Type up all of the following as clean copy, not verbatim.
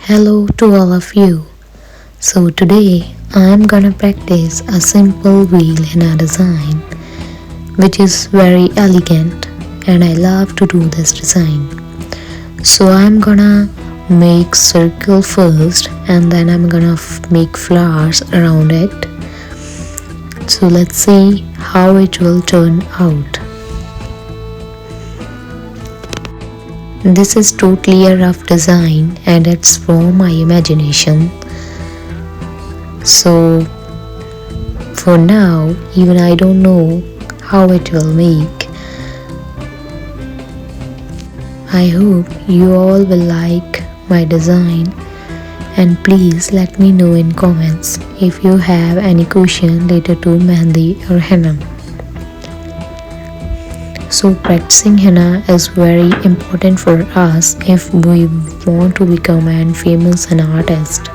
Hello to all of you. So today I'm gonna practice a simple wheel henna design which is very elegant and I love to do this design. So I'm gonna make circle first and then I'm gonna make flowers around it. So let's see how it will turn out. This is totally a rough design and it's from my imagination. So for now, even I don't know how it will make. I hope you all will like my design and please let me know in comments if you have any question related to Mehndi or Henna. So practicing henna is very important for us if we want to become a famous henna artist.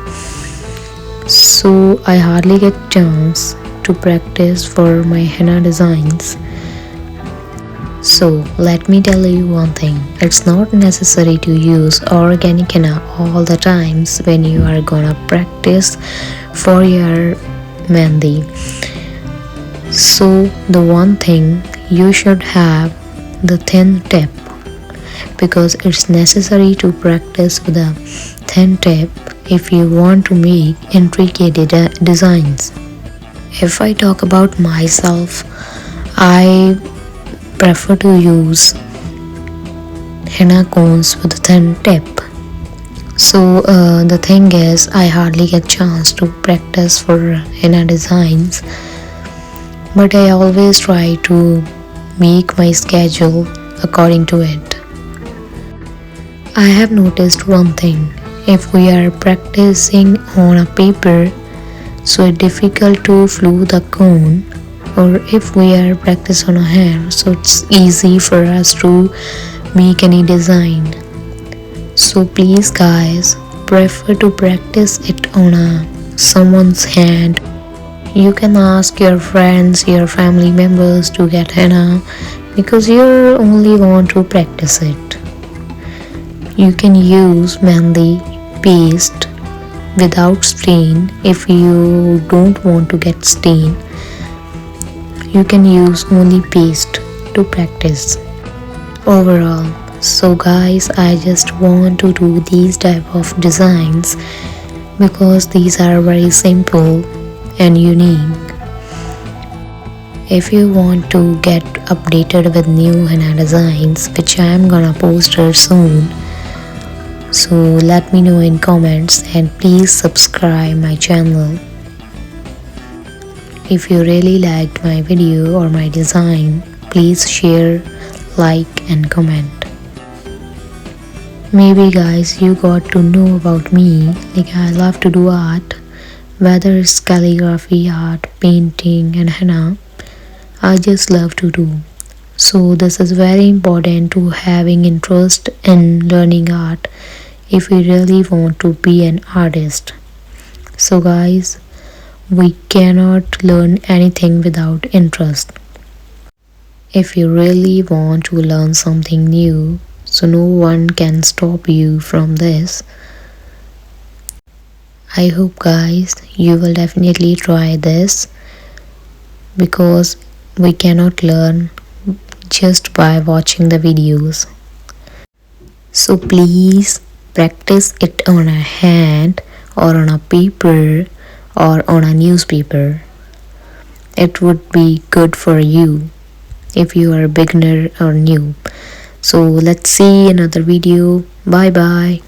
So I hardly get chance to practice for my henna designs. So let me tell you one thing, it's not necessary to use organic henna all the times when you are gonna practice for your Mehndi. So the one thing, you should have the thin tip because it's necessary to practice with a thin tip if you want to make intricate designs. If I talk about myself, I prefer to use henna cones with a thin tip. So the thing is, I hardly get chance to practice for henna designs, but I always try to make my schedule according to it. I have noticed one thing, if we are practicing on a paper, so it's difficult to glue the cone, or if we are practicing on a hair, so it's easy for us to make any design. So please guys, prefer to practice it on someone's hand. You can ask your friends, your family members to get henna because you only want to practice it. You can use Mehndi paste without stain if you don't want to get stain. You can use only paste to practice. Overall, so guys, I just want to do these type of designs because these are very simple and unique. If you want to get updated with new henna designs, which I am gonna post her soon, so let me know in comments and please subscribe my channel. If you really liked my video or my design, please share, like and comment. Maybe guys you got to know about me, like I love to do art, whether it's calligraphy, art, painting and henna, I just love to do. So this is very important to having interest in learning art if we really want to be an artist. So guys, we cannot learn anything without interest. If you really want to learn something new, so no one can stop you from this. I hope guys you will definitely try this because we cannot learn just by watching the videos. So please practice it on a hand or on a paper or on a newspaper. It would be good for you if you are a beginner or new. So let's see another video. Bye bye.